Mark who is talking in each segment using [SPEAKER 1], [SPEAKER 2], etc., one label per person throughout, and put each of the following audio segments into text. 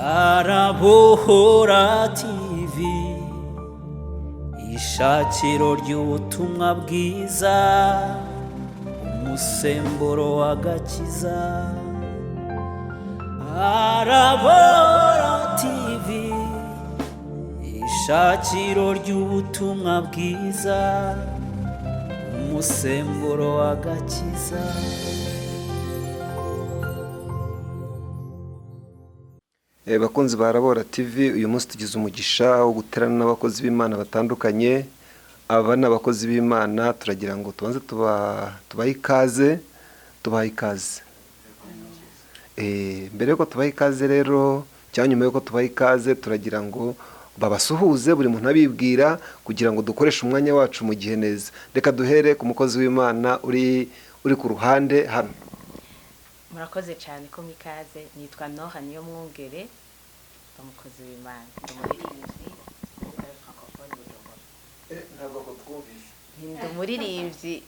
[SPEAKER 1] arabohora TV, ishakiro ry'ubutumwa bwiza, umusemburo w'agakiza. Arabohora TV, ishakiro ry'ubutumwa bwiza, umusemburo w'agakiza.
[SPEAKER 2] Bakunzi ba Arabohora TV, uyu munsi tugize umugisha wo guterana n'abakozi b'Imana batandukanye. Aba ni abakozi b'Imana, turagira ngo tubanze tubahe ikaze. Mbere yuko tubahe ikaze rero, cyangwa nyuma yuko tubahe ikaze, turagira ngo babasuhuze, buri muntu abibwira, kugira ngo dukoreshe umwanya wacu mu gihe neza. Reka duhere ku mukozi w'Imana uri ku ruhande hano.
[SPEAKER 3] Murakoze cyane ko mikaze, nitwa niyo umukozi w'Imana, umuririmbyi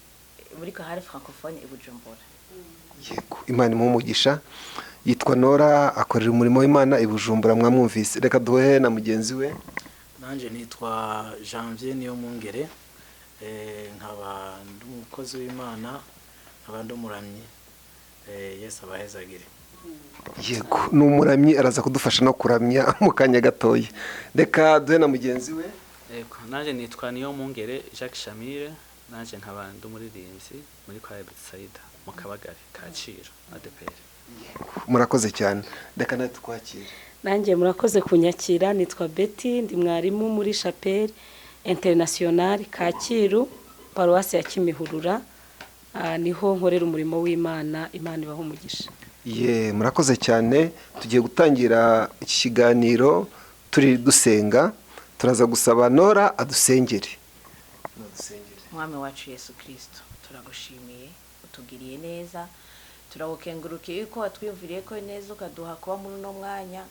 [SPEAKER 3] muri kahari francophone i Bujumbura.
[SPEAKER 2] Yego, Imana imumugisha. Yitwa Nora, akorera umurimo w'Imana i Bujumbura, mwamwumvise. Reka duhe na mugenzi we.
[SPEAKER 4] Nanje nitwa Janvier niyo mungere, nkaba ndi umukozi w'Imana, nkaba ndi umuramyi. Yesu abahezagire.
[SPEAKER 2] Yego, ni umuramyi, araza kudufasha no kuramya mu kanya gatoya. Reka duhe na mugenzi we.
[SPEAKER 5] Yego, nanje nitwa niyo mungere Jacques Shamire, nanje nkaba ndi umuririmbyi muri kwa Saida mu Kabagari Kaciro ADPR.
[SPEAKER 2] Murakoze cyane. Reka natwe twakire.
[SPEAKER 6] Nanjye murakoze kunyakira, nitwa Betty, ndi mwarimu muri Chapelle International Kaciro, Paroisse ya Kimihurura. Niho nkorera umurimo w'Imana, Imana ibaho umugisha.
[SPEAKER 2] Murakoze cyane. Tugiye gutangira iki kiganiro turi dusenga. Turaza gusaba Nora adusengere.
[SPEAKER 3] Umwami wacu Yesu Kristo, turagushimiye, utugiriye neza. Turagukengurukiye yuko watwiyumviriye ko neza ukaduha kuba muri no mwanya.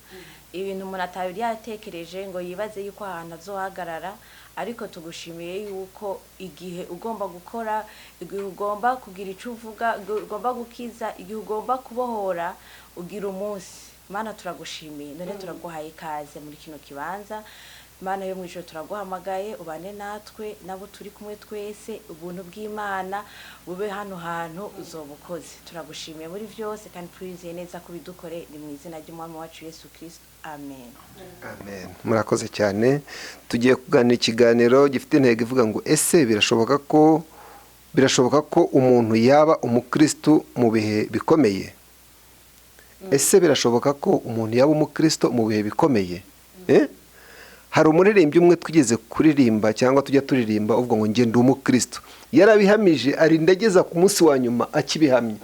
[SPEAKER 3] Ibintu umuntu atabiri yatekereje ngo yibaze yuko ahantu azohagarara, ariko tugushimiye yuko igihe ugomba gukora, igihe ugomba kugira icyo uvuga, ugomba gukiza, igihe ugomba kubohora, ugira umunsi. Mana turagushimiye, none turaguhaye ikaze muri kino kibanza. Mana yo mwijoro turaguhamagaye, ubane natwe nabo turi kumwe twese, ubuntu bw'Imana bube hano hantu uzobukoze. Turagushimiye muri byose kandi twizeye neza ko bidukore, ni mu izina ry'Umwami wacu Yesu Kristo. Amen.
[SPEAKER 2] Amen. Murakoze cyane. Tugiye kuganira ikiganiro gifite intego ivuga ngo ese birashoboka ko umuntu yaba umukristo mu bihe bikomeye? Ese birashoboka ko umuntu yaba umukristo mu bihe bikomeye? Hari umuririmbyi umwe twigeze kuririmba cyangwa tujya turirimba uvuga ngo nge ndi umukristo. Yarabihamije arindageza ku munsi wa nyuma akibihamye.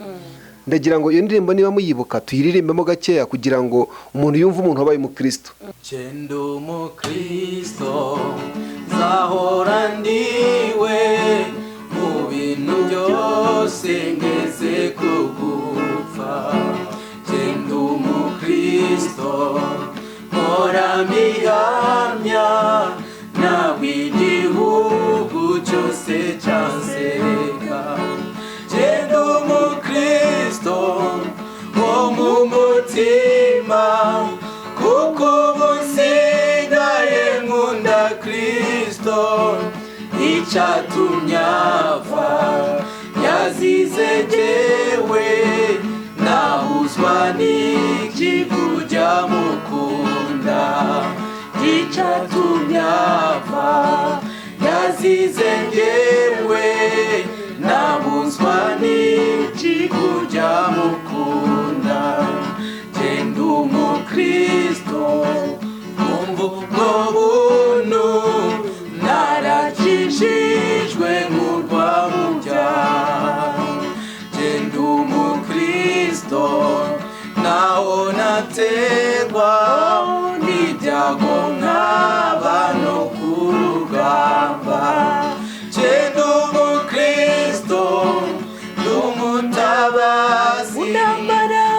[SPEAKER 2] Ndagira ngo iyo ndirimbo niba muyibuka tuyiririmbemo gakeya kugira ngo umuntu yumve umuntu wabaye umukristo.
[SPEAKER 1] Nge ndi umukristo, nzahora ndiwe mu bintu byose ngeze kugupfa. Nge ndi umukristo, mihamya nawe igihugu cyose cyanseka. Nge ndi umukristo wo mu mutima, kuko ubu nsigaye nkunda Kristo. Icyatumye apfa yazize jyewe, nahuzwa n'iki kujya mukunda. Icyatumye apfa yazize jyewe, nahuzwa n'iki kujya mukunda. Nge ndi umukristo, umva ubwo buntu, narakijijwe nkurwa mu byaha. Nge ndi umukristo, naho naterwa n'ibyago nkaba no ku rugamba. Nge ndi umukristo, ndi umutabazi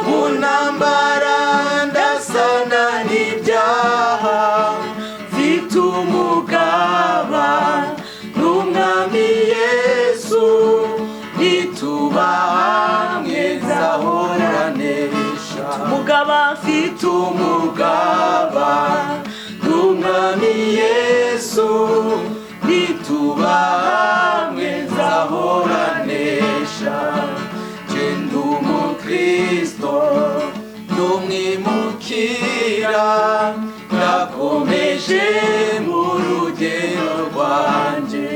[SPEAKER 1] mu ntambara, ndasana n'ibyaha. Mfite umugaba n'Umwami Yesu, nituba hamwe nzahora nesha. umugaba mfite umugaba n'umwami Yesu nituba hamwe nzahoranesha genda umukristo n'umwimukira ndakomeje mu rugendo rwanjye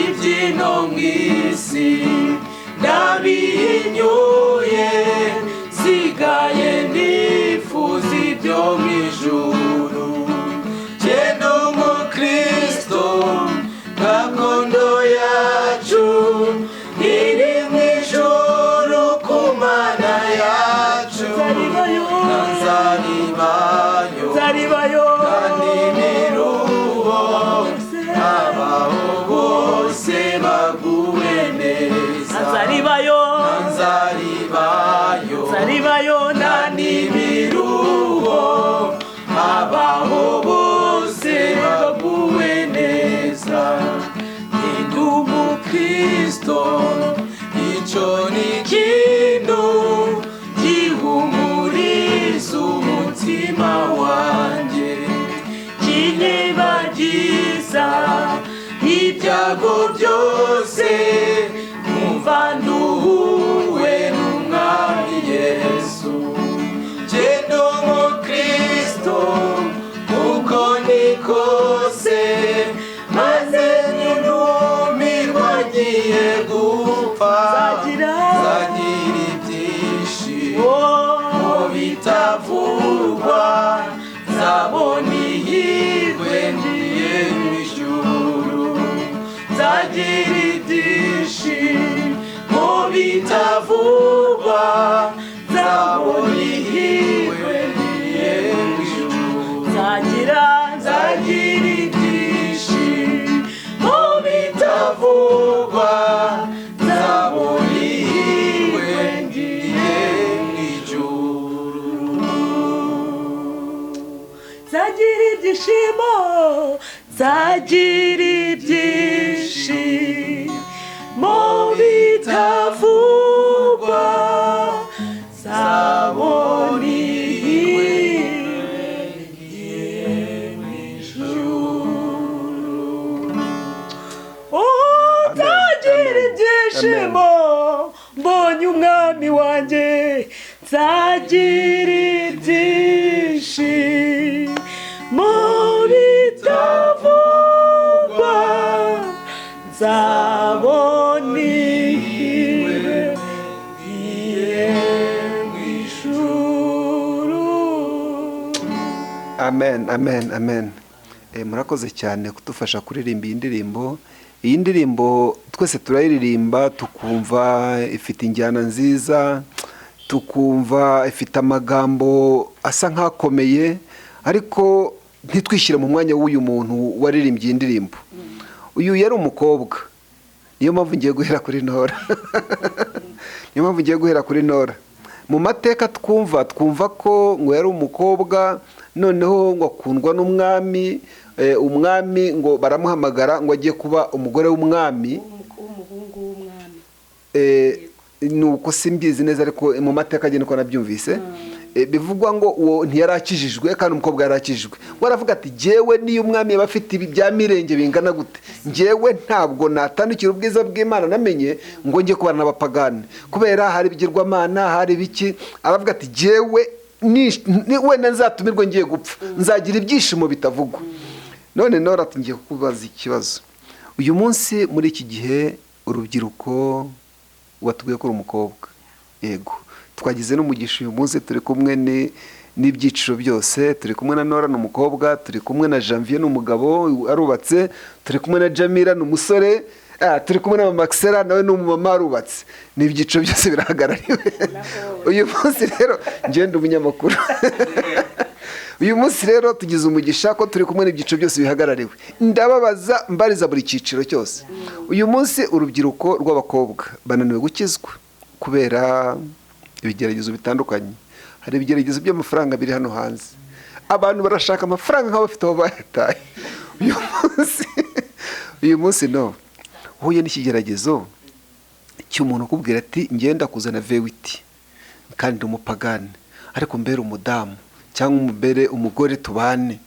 [SPEAKER 1] ibyino mw'isi ndabihinyuye sigaye nifuza ibyo mw'ijuru genda umukristo gakondo yacu iri mw'ijuru ku Mana yacu nzaribayo kandi niruho abaho bose baguwe neza nzaribayo nani miruho abaho bose baguwe neza ndi umukristo icyo ni ikintu gihumuriza umutima wanjye kinyibagiza ibyago byose nkumva nduhuwe n'umwami Yesu genda umukristo uko ni kose maze nyunumirwa ngiye gupfa zagira ibyishimo bitavugwa zabona ihirwe ngiye mw'ijuru zagira ibyishimo bitavugwa zabona ihirwe ngiye mw'ijuru zagira ibyishimo bitavugwa zabona ihirwe ngiye mw'ijuru zagira ibyishimo bitavugwa zabona ihirwe ngiye mw'ijuru zagira ibyishimo mbonye umwami wanjye zagira ibyishimo bitavugwa zabona ihirwe ngiye mw'ijuru.
[SPEAKER 2] amen. Murakoze cyane kudufasha kuririmba iyi ndirimbo. Iyi ndirimbo twese turayiririmba tukumva ifite injyana nziza, tukumva ifite amagambo asa nk'akomeye, ariko ntitwishyire mu mwanya w'uyu muntu waririmbye iyi ndirimbo. Uyu yari umukobwa, niyo mpamvu ngiye guhera kuri Nora. Mu mateka twumva ko ngo yari umukobwa, noneho ngo akundwa n'umwami, umwami ngo baramuhamagara ngo agiye kuba umugore w'umwami,
[SPEAKER 6] umuhungu w'umwami.
[SPEAKER 2] Nuko simbizi neza, ariko mu mateka agenda uko nabyumvise. Bivugwa ngo uwo ntiyarakijijwe kandi umukobwa yarakijijwe. Waravuga ati jewe niyo umwami yaba afite ibi bya mirenge bingana gute, njyewe ntabwo natandukira ubwiza bw'Imana namenye ngo njye kubana n'abapagani, kubera hari ibigirwamana, hari biki. Aravuga ati jewe wenda nzatumirwe ngiye gupfa, nzagira ibyishimo bitavugwa. None Nora tugiye kubaza ikibazo. Uyu munsi muri iki gihe urubyiruko watubwiye ko uri umukobwa, yego twagize n'umugisha uyu munsi turi kumwe n'ibyiciro byose. Turi kumwe na Nora n'umukobwa, turi kumwe na Janvier n'umugabo arubatse, turi kumwe na Jamila n'umusore, turi kumwe na Maxera nawe n'umumama arubatse. N'ibyiciro byose birahagarariwe. Uyu munsi rero ngende umunyamakuru. Uyu munsi rero tugize umugisha ko turi kumwe n'ibyiciro byose bihagarariwe. Ndababaza mbariza buri cyiciro cyose. Uyu munsi urubyiruko rw'abakobwa bananiwe gukizwa kubera ibigeragezo bitandukanye. Hari ibigeragezo by'amafaranga biri hano hanze. Abantu barashaka amafaranga nk'abafite aho bayataye. Uyu munsi no huye n'ikigeragezo cy'umuntu ukubwira ati ngenda kuzana vewiti kandi umupagani, ariko mbere umudamu cyangwa mbere umugore tubane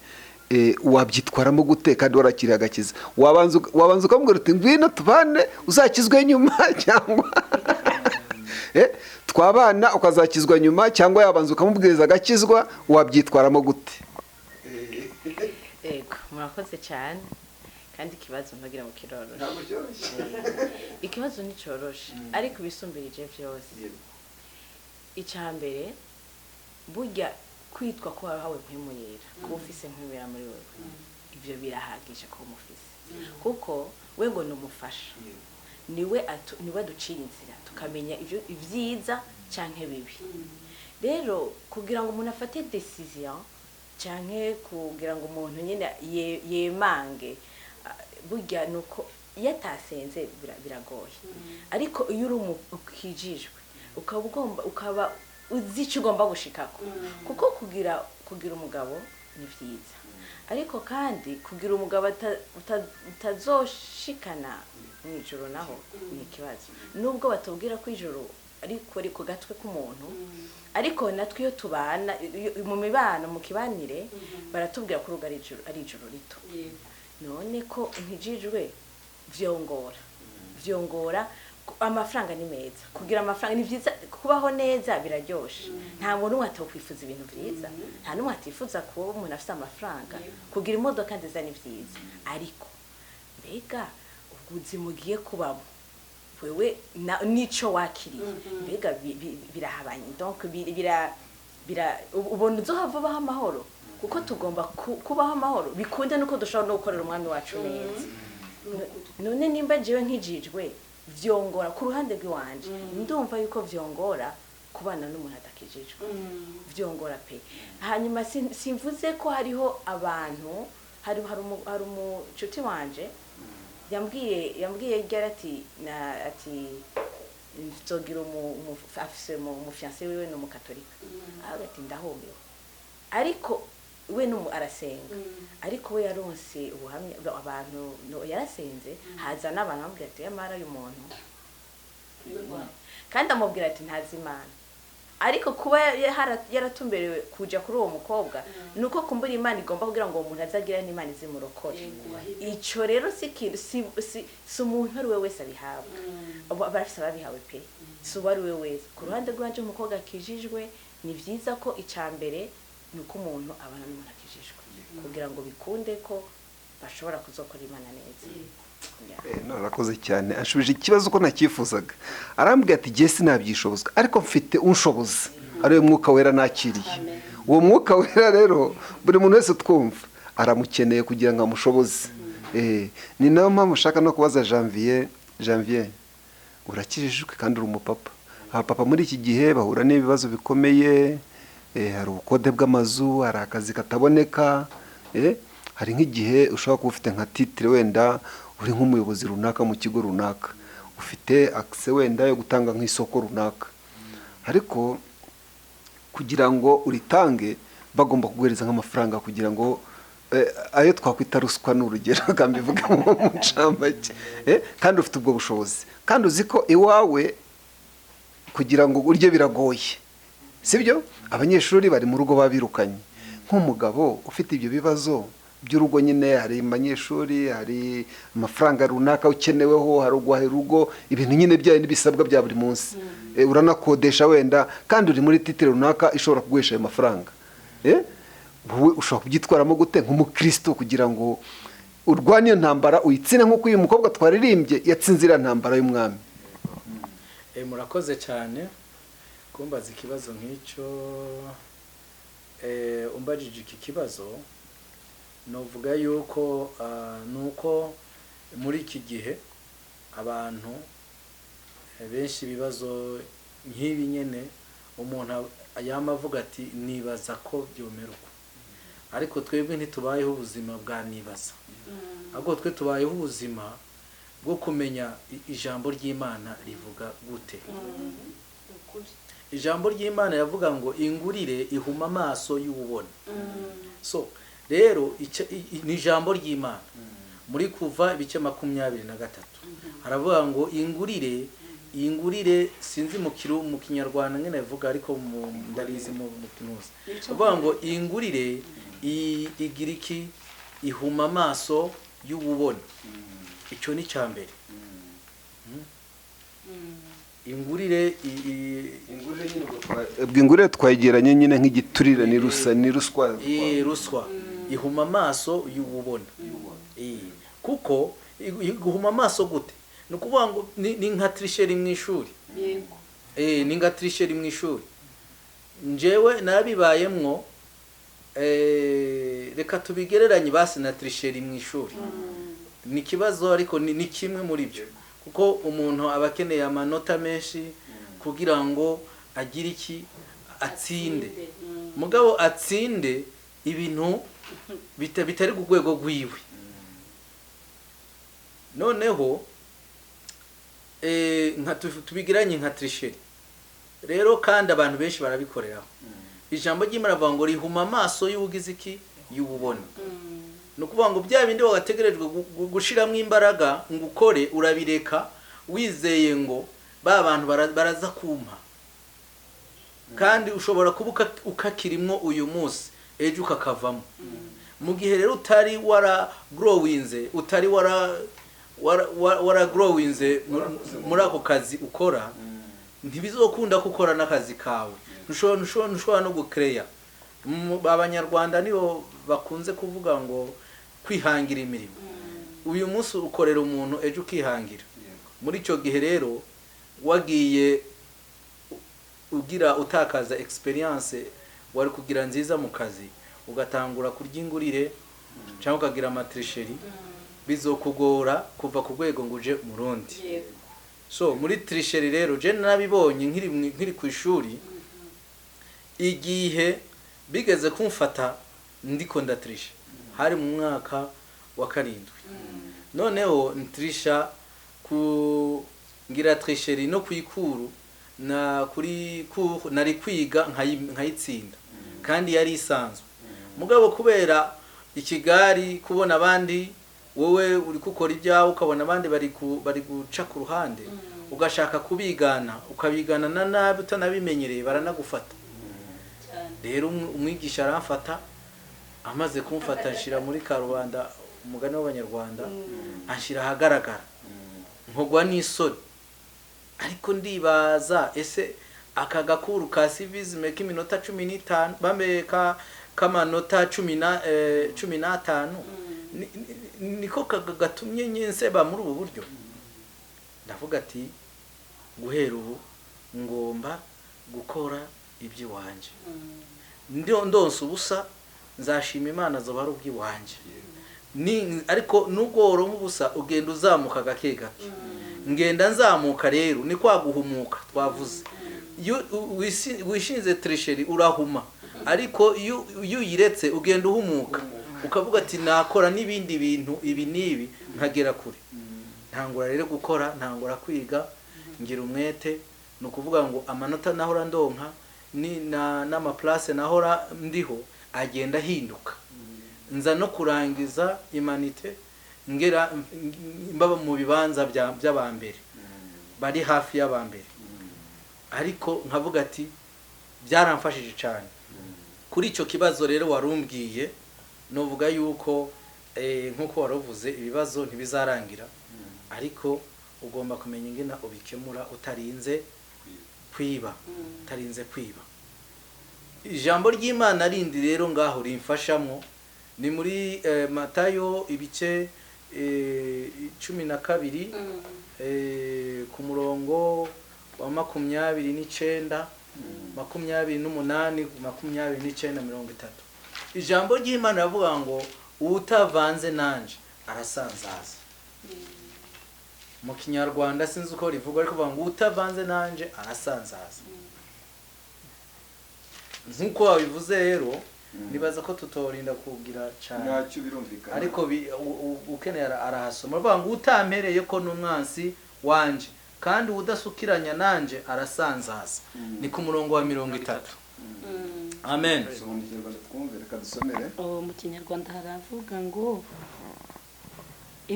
[SPEAKER 2] wabyitwaramo gute kandi warakiriye agakiza? Wabanza ukamubwira uti ngwino tubane uzakizwe nyuma cyangwa twabana ukazakizwa nyuma, cyangwa yabanza ukamubwiriza agakizwa, wabyitwaramo gute?
[SPEAKER 3] Yego, murakoze cyane kandi ikibazo ntagira ngo kiroroshe. Ikibazo ni cyoroshe ariko bisumbirije byose. Icya mbere burya kwitwa ko wahawe mpemuyera, kuba ufise mpemuyera muri wewe, ibyo birahagije ko umufise, kuko we ngo numufasha, niwe duciye inzira tukamenya ibyiza canke bibi. Rero kugira ngo umuntu afate decision canke kugira ngo umuntu nyine yemange, burya nuko yatasenze biragoye. Ariko iyo uri ukijijwe ukaba uzi icyo ugomba gushikako, kuko kugira umugabo ni byiza, ariko kandi kugira umugabo utazoshikana mu ijoro naho ni ikibazo. Nubwo batubwira ko ijoro ariko ku gatwe k'umuntu, ariko natwe iyo tubana mu mibano mu kibanire baratubwira ko urugo ari ijoro rito. None ko nkijijwe vyongora amafaranga ni meza, kugira amafaranga ni byiza, kubaho neza biraryoshe. Nta muntu atokwifuza ibintu byiza, nta n'umwe atifuza kuba umuntu afite amafaranga. Kugira imodoka nziza ni byiza, ariko mbega ubuzima ugiye kubamo wewe nico wakiriye, mbega birahabanye. Donc ubona uzohava baho amahoro, kuko tugomba kubaho amahoro bikunde nuko dushobora no gukorera umwami wacu neza. None nimba jewe nkijijwe vyongora ku ruhande rw'iwanje, ndumva yuko vyongora kubana n'umuntu atakijijwe, vyongora pe. Hanyuma simvuze ko hariho abantu, hari umucuti wanje yambwiye ati nzogira afise mu fiancé wiwe no mukatolika, agati ndahomewe, ariko we arasenga, ariko we yaronse ubuhamya abantu yarasenze, haza n'abantu bamubwira ati yamara uyu muntu, kandi amubwira ati ntazi Imana. Ariko kuba yaratumberewe kuja kuri uwo mukobwa, nuko kumbura Imana igomba kugira ngo uwo muntu azagira n'Imana izimurokore. Ico rero si umuntu ari we wese abihabwa, barafise ababihawe pe, si uwo ari we wese. Ku ruhande rwanje umukobwa akijijwe, ni vyiza ko icya mbere nuko umuntu abana n'umuntu akijijwe, kugira ngo bikunde ko bashobora kuzokora Imana neza.
[SPEAKER 2] Narakoze cyane, ashubije ikibazo ko nakifuzaga. Arambwira ati je sinabyishobozwa, ariko mfite unshoboza, ari Mwuka Wera nakiriye. Uwo Mwuka Wera rero buri muntu wese twumva aramukeneye kugira ngo amushoboze. Ni nayo mpamvu ushaka no kubaza Janvier, urakijijwe kandi uri umupapa. Abapapa muri iki gihe bahura n'ibibazo bikomeye, hari ubukode bw'amazu, hari akazi kataboneka, hari nk'igihe ushobora kuba ufite nka titire, wenda uri nk'umuyobozi runaka mu kigo runaka, ufite akise wenda yo gutanga nk'isoko runaka, ariko kugira ngo uritange bagomba kuguhereza nk'amafaranga kugira ngo ayo twakwita ruswa n'urugero kambivuga mu ncamake, kandi ufite ubwo bushobozi, kandi uzi ko iwawe kugira ngo urye biragoye, sibyo? Abanyeshuri bari mu rugo babirukanye. Nk'umugabo ufite ibyo bibazo by'urugo, nyine hari abanyeshuri, hari amafaranga runaka ukeneweho, hari uguhaha urugo, ibintu nyine byayo n'ibisabwa bya buri munsi, uranakodesha wenda, kandi uri muri titire runaka ishobora kuguhesha ayo mafaranga. Wowe ushobora kubyitwaramo gute nk'umukristo kugira ngo urwanye iyo ntambara uyitsine, nk'uko uyu mukobwa twaririmbye yatsinze iriya ntambara y'umwami?
[SPEAKER 4] Murakoze cyane kumbaza ikibazo nk'icyo. Umbajije iki kibazo, novuga yuko nuko muri iki gihe abantu benshi ibibazo nk'ibi nyene umuntu yamavuga ati nibaza ko byomeruka, ariko twebwe ntitubayeho ubuzima bwa nibaza, ahubwo twe tubayeho ubuzima bwo kumenya ijambo ry'Imana rivuga gute. Ijambo ry'Imana yavuga ngo ingurire ihuma amaso y'ububona. So rero ni ijambo ry'Imana muri kuva ibice 23 haravuga ngo ingurire iyi ngurire sinzi mu kinyarwanda ngene bivuga ariko ndarizi mu kinuzi bavuga ngo iyi ngurire igira iki ihuma amaso y'ububone icyo ni cyambere ingurire
[SPEAKER 2] ingurire twayigeranye nyine nk'igiturire ni ruswa
[SPEAKER 4] ruswa ihuma amaso y'ububone kuko ihuma amaso gute ni ukuvuga ngo ni nka trisheri mu ishuri ni nka trisheri mu ishuri njyewe nabibayemwo reka tubigereranye basi na trisheri mu ishuri ni kibazo ariko ni kimwe muri byo kuko umuntu aba akeneye amanota menshi kugira ngo agire iki atsinde mugabo atsinde ibintu bitari ku rwego rwiwe noneho tubigiranye nka trisheri rero kandi abantu benshi barabikoreraho ijambo ry'Imana rivuga ngo rihuma amaso y'ubugize iki y'ububona ni ukuvuga ngo bya bindi wagategerejwe gushiramo imbaraga ngo ukore urabireka wizeye ngo ba bantu baraza kumpa kandi ushobora kuba ukakirimwo uyu munsi ejo ukakavamo mu gihe rero utari wara growinze utari wara growinze muri ako kazi ukora ntibizokunda gukora n'akazi kawe ntushobora no gucreya abanyarwanda nibo bakunze kuvuga ngo kwihangira imirimo uyu munsi ukorera umuntu ejo ukihangira muri icyo gihe rero wagiye ugira utakaza experience wari kugira nziza mu kazi ugatangura kurya ingurire cyangwa ukagira amatrisheri bizokugora kuva ku rwego ngo uje mu rundi so muri trisheri rero je nabibonye nkiri ku ishuri igihe bigeze kumfata ndiko ndatrisha hari mu mwaka wa 7 noneho ntrisha ngira trisheri no kwikuru na kuri nari kwiga nkayitsinda kandi yari isanzwe mugabo kubera ikigari kubona abandi wowe uri gukora ibyawe ukabona abandi bari guca ku ruhande ugashaka kubigana ukabigana na nabi utanabimenyereye baranagufata rero umwigisha aramfata amaze kumfata nshira muri karubanda umugani w'abanyarwanda anshira ahagaragara nkogwa n'isoni ariko ndibaza ese aka gakuru ka civisme k'iminota 15 bambeka kamanota 15 niko gatumye nyenseba muri ubu buryo ndavuga ati guhera ubu ngomba gukora iby'iwanje ndonse ubusa nzashima Imana zo bari ubw'iwanje ariko nugoro mubusa ugenda uzamuka gake gake ngenda nzamuka rero ni kwa guhumuka twavuze wishinze trisheri urahuma ariko iyo uyiretse ugenda uhumuka ukavuga ati nakora n'ibindi bintu ibi nibi nkagera kure ntangura rero gukora ntangura kwiga ngira umwete no kuvuga ngo amanota nahora ndonka ni n'ama place nahora ndiho agenda hinduka nza no kurangiza imanite ngera mbaba mu bibanza by'abambere bari hafi y'abambere ariko nkavuga ati byaramfashije cyane kuri icyo kibazo rero warumbwiye novuga yuko nkuko waruvuze ibibazo ntibizarangira ariko ugomba kumenya ingena ubikemura utarinze kwiba ijambo ry'Imana rindi rero ngaho rimfashamo ni muri Matayo ibice 12 ku murongo wa 29 28 29 ijambo ry'Imana ravuga ngo utavanze nanje arasanzaza mu kinyarwanda sinzi uko rivuga ariko bavuga ngo utavanze nanje arasanzaza nkuko wabivuze rero nibaza ko tutorinda kugira cyane
[SPEAKER 2] ntacyo birumvikana
[SPEAKER 4] ariko ukeneye arahasoma bavuga ngo utampereye ko n'umwansi wanje kandi udasukiranya nanje arasanzaza ni ku murongo wa 30 amen
[SPEAKER 6] mu kinyarwanda haravuga ngo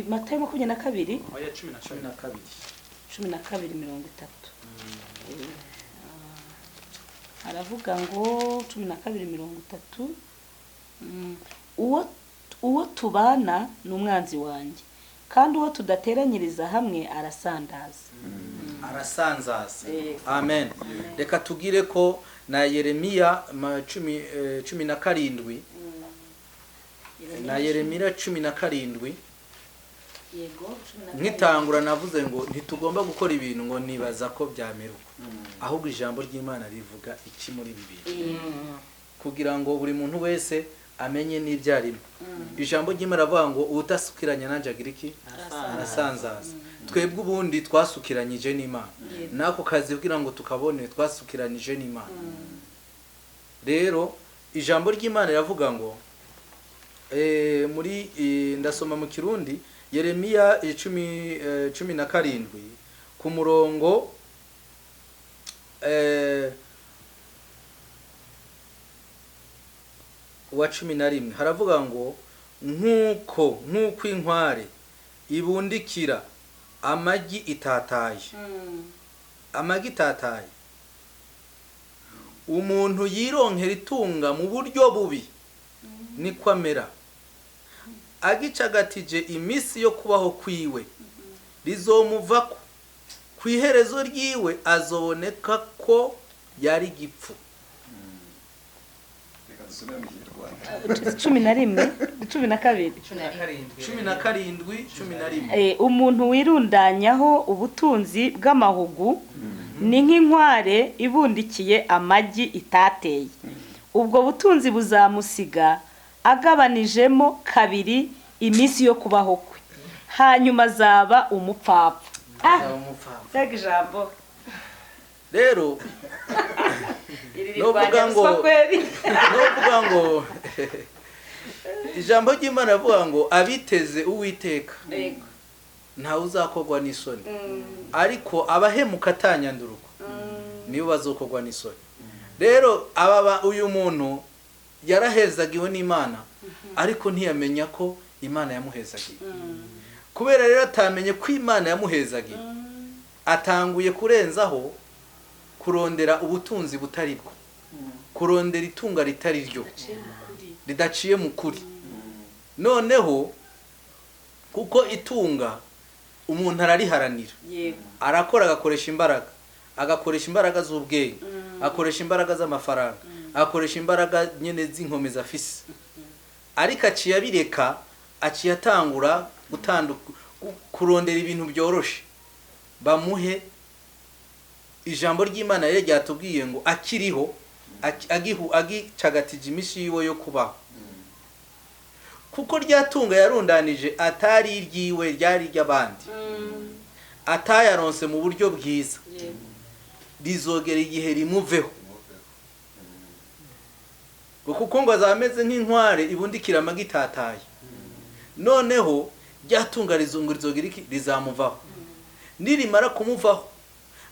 [SPEAKER 6] Matayo 22
[SPEAKER 4] 12
[SPEAKER 6] 12:30. Aravuga ngo 12:30, uwo tubana n'umwanzi wanjye, kandi uwo tudateranyiriza hamwe arasandaza.
[SPEAKER 4] arasanzaza. Amen. Reka tugire ko na Yeremiya 17, na Yeremiya 17
[SPEAKER 6] Yego,
[SPEAKER 4] nkitangura navuze ngo ntitugomba gukora ibintu ngo nibaza ko byameruka, ahubwo ijambo ry'Imana rivuga iki muri Bibiliya, kugira ngo buri muntu wese amenye n'ibyarimo. Ijambo ry'Imana ravuga ngo utasukiranya nanje agira iki, arasanzaza. Twebwe ubundi twasukiranyije n'Imana, nako kazi kugira ngo tukabone twasukiranyije n'Imana. Rero ijambo ry'Imana riravuga ngo muri ndasoma mu Kirundi Yeremiya 17 ku murongo wa 11 haravuga ngo nk'uko inkware ibundikira amagi itataye, amagi itataye, umuntu yironkera itunga mu buryo bubi niko amera, agicagatije imisi yo kubaho kwiwe rizomuva ku iherezo ryiwe azoboneka ko yari gipfu.
[SPEAKER 6] 11. Umuntu wirundanyaho ubutunzi bw'amahugu ni nk'inkware ibundikiye amagi itateye, ubwo butunzi buzamusiga agabanijemo kabiri iminsi yo kubaho kwe, hanyuma azaba umupfapfa. Rega ijambo
[SPEAKER 4] rero novuga ngo ijambo ry'Imana ravuga ngo abiteze Uwiteka ntawe uzakogwa n'isoni, ariko abahemuka atanyanduruko nibo bazokogwa n'isoni. Rero uyu muntu yarahezagiwe n'Imana, ariko ntiyamenya ko Imana yamuhezagiye. Kubera rero atamenye ko Imana yamuhezagiye, atanguye kurenzaho kurondera ubutunzi butari bwo, kurondera itunga ritari ryo, ridaciye mu kuri. Noneho kuko itunga umuntu arariharanira, arakora agakoresha imbaraga z'ubwenge, akoresha imbaraga z'amafaranga, akoresha imbaraga nyene z'inkomeza afise, ariko aciye abireka, aciye atangura kurondera ibintu byoroshe bamuhe. Ijambo ry'Imana rero ryatubwiye ngo akiriho agicagatije imisi yiwe yo kubaho, kuko ryatunga yarundanije atari iryiwe, ryari ry'abandi, atayaronse mu buryo bwiza, rizogera igihe rimuveho, kuko ngo azameze nk'inkware ibundikira amagi itataye. Noneho ryatunga rizongera iki, rizamuvaho. Nirimara kumuvaho,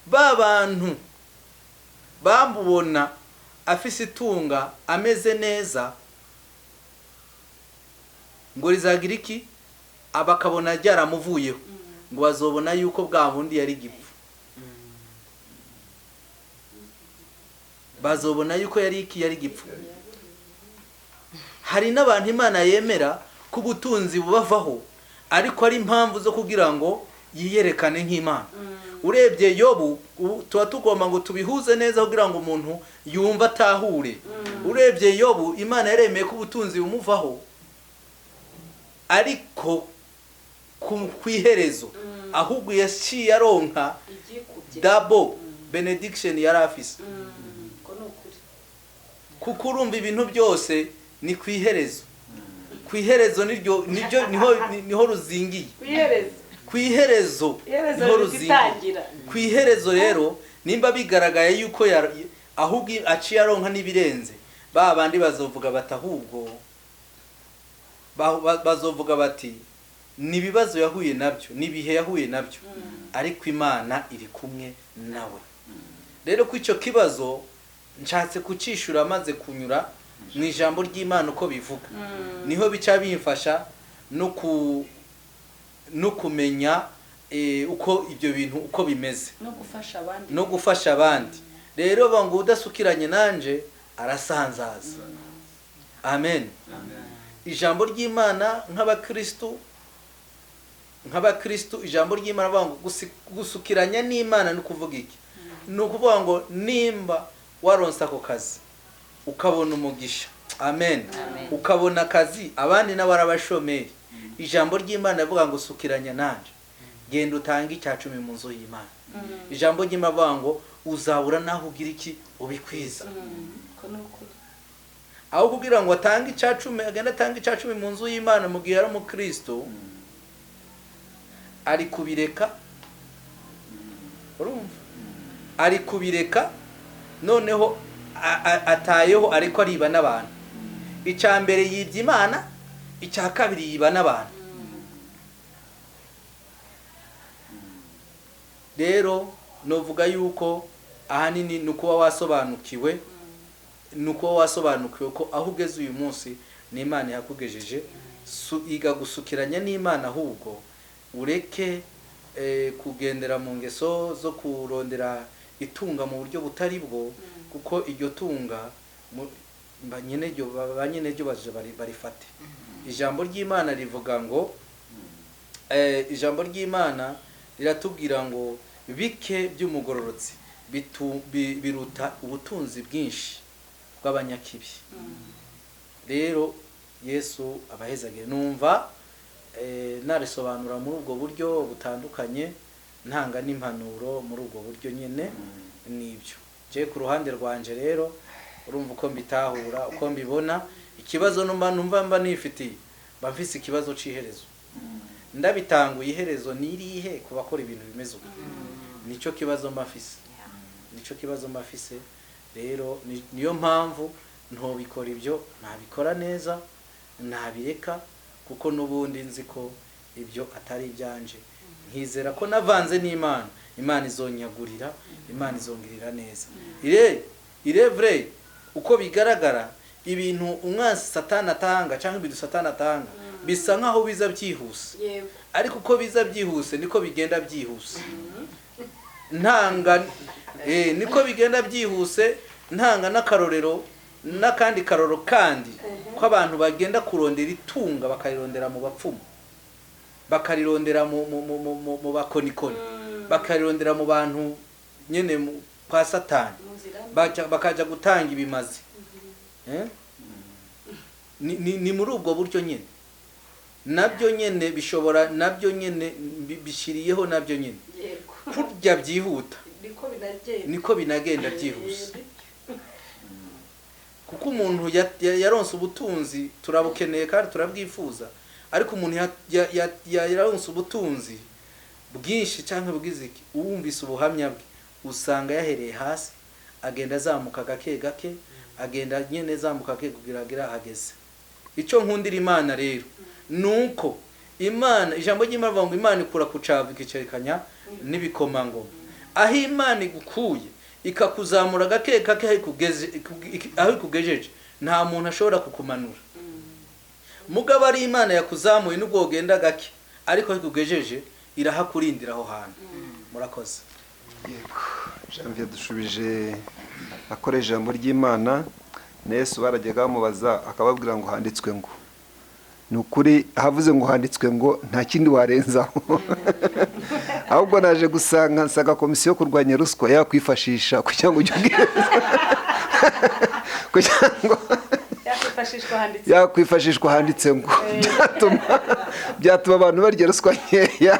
[SPEAKER 4] ba bantu bamubona afise itunga ameze neza ngo rizagira iki, abakabona ryaramuvuyeho, ngo bazobona yuko bwa bundi yari gipfu, bazobona yuko yari gipfu. Hari n'abantu Imana yemera ko ubutunzi bubavaho, ariko ari impamvu zo kugira ngo yiyerekane nk'Imana. Urebye Yobu, tuba tugomba ngo tubihuze neza kugira ngo umuntu yumva atahure. Urebye Yobu, Imana yaremeye ko ubutunzi bumuvaho, ariko ku iherezo ahubwo yaciye aronka double benediction yari afise. Kuko urumva ibintu byose ni ku iherezo. Ku iherezo niho ruzingiye. Ku iherezo niho ruzingiye. Ku iherezo rero nimba bigaragaye yuko ahubwo aciye aronka n'ibirenze, ba bandi bazovuga bati ahubwo bazovuga bati nibibazo yahuye nabyo, nibihe yahuye nabyo, ariko Imana iri kumwe nawe. Rero ku icyo kibazo nshatse kucishura maze kunyura mu ijambo ry'Imana uko bivuga, niho bica bimfasha no kumenya uko ibyo bintu uko bimeze
[SPEAKER 6] no
[SPEAKER 4] gufasha abandi rero bango udasukiranye nanje arasanzaza. Amen. Ijambo ry'Imana nk'abakristo ijambo ry'Imana bango gusukiranya n'Imana ni kuvuga iki? Ni ukuvuga ngo nimba waronsa ako kazi ukabona umugisha, amen, ukabona akazi abandi n'abarabashomeri, ijambo ry'Imana rivuga ngo sukiranya nanje, genda utange icya 10 mu nzu y'Imana. Ijambo ry'Imana rivuga ngo uzabura naho ugira iki ubikwiza. Aho kugira ngo atange icya 10 agenda atange icya 10 mu nzu y'Imana mu gihe ari umukristo, ari kubireka, urumva, ari kubireka noneho atayeho ariko ariba n'abantu. Icya mbere yibye Imana, icya kabiri yiba n'abantu. Rero novuga yuko ahanini nuko wasobanukiwe, ko aho ugeze uyu munsi ni Imana yakugejeje. Iga gusukiranya n'Imana, ahubwo ureke kugendera mu ngeso zo kurondera itunga mu buryo butari bwo, kuko iryo tunga banyenejyo baje barifate. Ijambo ry'Imana rivuga ngo ijambo ry'Imana riratubwira ngo bike by'umugororotsi biruta ubutunzi bwinshi bw'abanyakibi. Rero Yesu abahezagire. Numva narisobanura muri ubwo buryo butandukanye, ntanga n'impanuro muri ubwo buryo nyene. Nibyo je ku ruhande rwanje rero urumva uko mbitahura, uko mbibona ikibazo numva nifitiye, bamfise ikibazo c'iherezo, ndabitanguye iherezo nirihe ku bakora ibintu bimeze uko. Nico kibazo mbafise, rero niyo mpamvu ntobikora ibyo, ntabikora neza, ntabireka, kuko nubundi nzi ko ibyo atari ibyanje. Nkizera ko navanze n'Imana, Imana izonyagurira, Imana izongirira neza. Irevre uko bigaragara ibintu umwansi Satani atanga cyangwa ibintu Satani atanga bisa nkaho biza byihuse, ariko uko biza byihuse niko bigenda byihuse. Niko bigenda byihuse. Ntanga n'akarorero n'akandi karoro kandi ko abantu bagenda kurondera itunga bakarirondera mu bapfumu, bakarirondera mu bakonikoni, bakarirondera mu bantu nyene kwa Satani, bakaja gutanga ibimazi. Ni muri ubwo buryo nyene, nabyo nyene bishobora, nabyo nyene bishiriyeho, nabyo nyene kurya byihuta niko binagenda byihuse. Kuko umuntu yaronse ubutunzi turabukeneye kandi turabwifuza, ariko umuntu yaronse ubutunzi bwinshi cyangwa bwiziki, uwumvise ubuhamya bwe usanga yahereye hasi agenda azamuka gake gake, agenda nyene azamuka gake kugira ageze. Icyo nkundira Imana rero nuko Imana, ijambo ry'Imana rivuga ngo Imana ikura kucava ikicerekanya n'ibikomangoma. Aho Imana igukuye ikakuzamura gake gake aho ikugejeje, nta muntu ashobora kukumanura. Mugabo ari Imana yakuzamuye nubwo ugenda gake, ariko aho ikugejeje irahakurindira aho hantu. Murakoze.
[SPEAKER 2] Yego, Janvier dushubije akora ijambo ry'Imana. Yesu barajyaga bamubaza akababwira ngo handitswe ngo, nukuri havuze ngo handitswe ngo nta kindi warenzaho. Ahubwo naje gusanga nsaga komisiyo kurwanya ruswa yakwifashisha kugira ngo yakwifashishwa handitse ngo, byatuma abantu barya ruswa nkeya,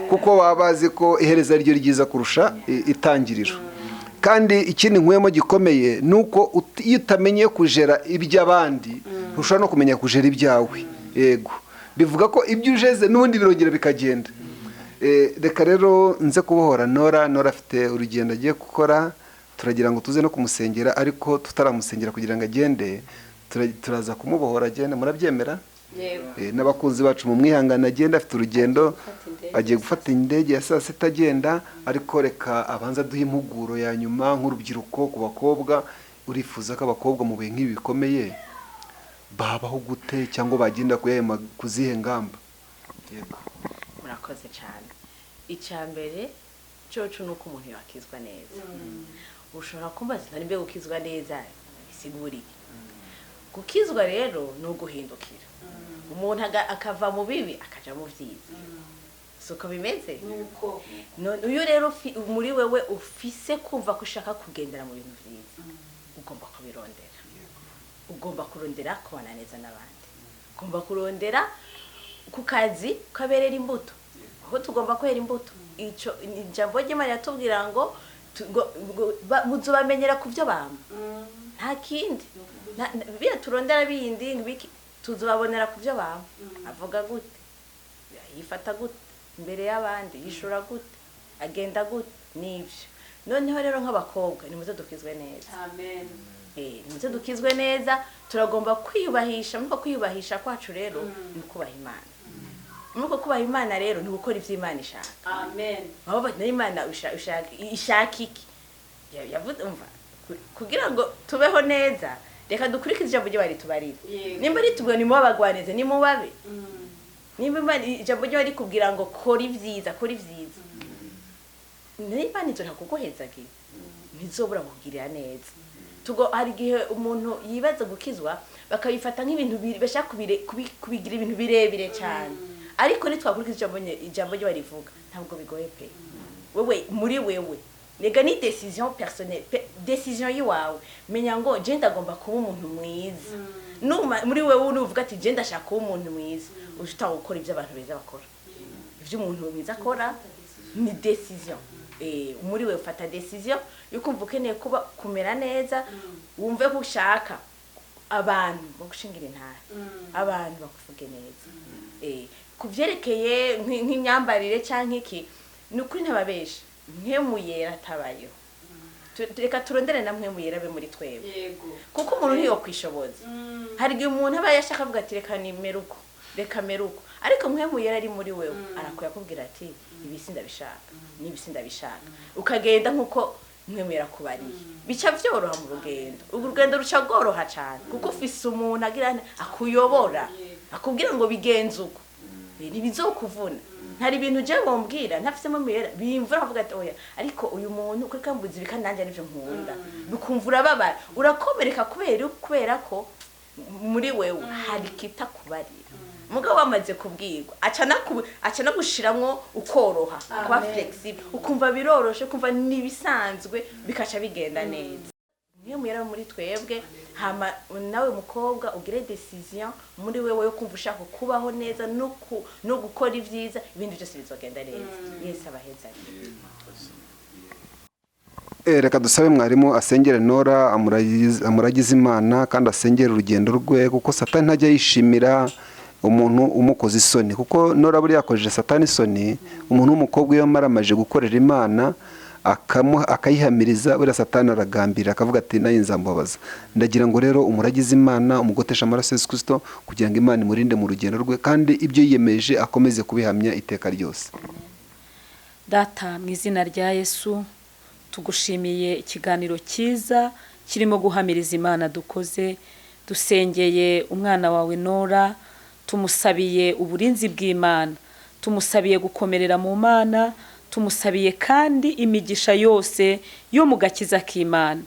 [SPEAKER 2] kuko baba bazi ko ihereza ryo ryiza kurusha itangiriro. Kandi ikindi nkuyemo gikomeye nuko iyo utamenye kujera iby'abandi ntushobora no kumenya kujera ibyawe. Yego, bivuga ko ibyo ujeze n'ubundi birongera bikagenda. Reka rero nze kubohora Nora afite urugendo agiye gukora, turagira ngo tuze no kumusengera, ariko tutaramusengera kugira ngo agende turaza kumubohora agende. Murabyemera? N'abakunzi bacu mu mwihangana agenda, afite urugendo, agiye gufata indege ya saa 6 agenda. Ariko reka abanza duhe impuguro ya nyuma nk'urubyiruko ku bakobwa. Urifuza ko abakobwa mu bihe nk'ibi bikomeye babaho gute, cyangwa bagenda kuzihe ngamba? Yego,
[SPEAKER 3] murakoze cyane. icya mbere cyoco nuko umuntu yakizwa neza. Ushobora kumbaza ntari mbe gukizwa neza isiguri. Gukizwa rero ni uguhindukira. Umuntu akava mu bibi akaja mu vyiza. Suko bimeze?
[SPEAKER 6] nuko
[SPEAKER 3] Uyu rero muri wewe ufise kumva ko ushaka kugendera mu bintu vyiza. Ugomba kubirondera. Ugomba kurondera kubana neza n'abandi. Ugomba kurondera ku kazi kaberera imbuto. Aho tugomba kwera imbuto. Ico ijambo ry'Imana yatubwira ngo muzobamenyera ku byo bamba. Nta kindi. Biya turondera bindi ngibiki tuzobabonera ku byo bamba. Avuga gute? Yifata gute imbere y'abandi, yishura gute, agenda gute nivyo. Noneho rero nk'abakobwa ni muze dukizwe neza.
[SPEAKER 6] amen
[SPEAKER 3] Nimuze dukizwe neza, turagomba kwiyubahisha. Nuko kwiyubahisha kwacu rero ni kubaha Imana. Nuko kubaha Imana rero ni gukora ivyo Imana ishaka.
[SPEAKER 6] amen
[SPEAKER 3] Aho Imana ishaka iki? Yavuze umva kugira ngo tubeho neza, reka dukurikize ijambo ry'Imana tubarira. Nimba ritubwiye ni mubabagwaneze ni mubabe. Nimba ijambo ry'Imana rikubwira ngo kora ivyiza, kora ivyiza. Imana izora kuguhezagira. Ntizobura kugirira neza. Hari igihe umuntu yibaza gukizwa bakabifata nk'ibintu bashaka kubigira ibintu birebire cyane. Ariko nitwakurikiza ijambo ry'Imana rivuga ntabwo bigoye pe. Wewe muri wewe nega ni decision personnelle, decision yiwawe. Menya ngo je ndagomba kuba umuntu mwiza. Muri wewe unuvuga ati je ndashaka kuba umuntu mwiza. Ushita gukora ivyo abantu beza bakora. Ivyo umuntu mwiza akora ni decision. Muri wewe ufata decision yukumva ukeneye kuba kumera neza, wumve ko ushaka abantu bagushingira intara, abantu bakuvuge neza. Kuvyerekeye nk'imyambarire canke iki nukuri ntababesha mpemuyera tabayo. Reka turondere na mpemuyera be muri twebwe. Kuko umuntu ntiyo kwishoboza. Hari igihe umuntu aba yashaka avuga ati reka nimeruko, reka meruko. Ariko mpemuyera ari muri wewe arakuya kubwira ati ibisi ndabishaka, n'ibisi ndabishaka. Ukagenda nkuko mpemuyera kubariye. Bica vyoroha mu rugendo. Urugendo ruca goroha cyane kuko ufise umuntu agira akuyobora, akubwira ngo bigenze uko. Ntibizokuvuna. Ntari ibintu je bombwira ntafise mpemuyera bimvura avuga ati oya ariko uyu muntu kuri kambuzi bikananje n'ivyo nkunda. Bikumvura babara. Urakomereka kubera ko muri wewe hari kitakubarira. Mugabo wamaze kubwirwa acana gushiramwo ukoroha kwa flexible ukumva biroroshe kumva nibisanzwe bikaca bigenda neza. Niyo muyera muri twebwe hama nawe mukobwa ugire decision muri wewe yo kumva ushaka kubaho neza no gukora ivyiza ibindi byose bizogenda neza. Yesu abaheza.
[SPEAKER 2] Reka dusabe mwarimu asengere Nora amuragize Imana kandi asengere urugendo rwe kuko Satani ntajya yishimira umuntu umukoze isoni kuko Nora buri yakojeje Satani isoni. Umuntu w'umukobwa iyo maramaje gukorera Imana akayihamiriza buri Satani aragambira akavuga ati nayo nzambabaza. Ndagira ngo rero umuragize Imana umugotesha amaraso Yesu Kristo kugira ngo Imana imurinde mu rugendo rwe kandi ibyo yiyemeje akomeze kubihamya iteka ryose.
[SPEAKER 6] Data mu izina rya Yesu tugushimiye ikiganiro cyiza kirimo guhamiriza Imana dukoze. Dusengeye umwana wawe Nora, tumusabiye uburinzi bw'Imana, tumusabiye gukomerera mu Mana, tumusabiye kandi imigisha yose yo mu gakiza k'Imana.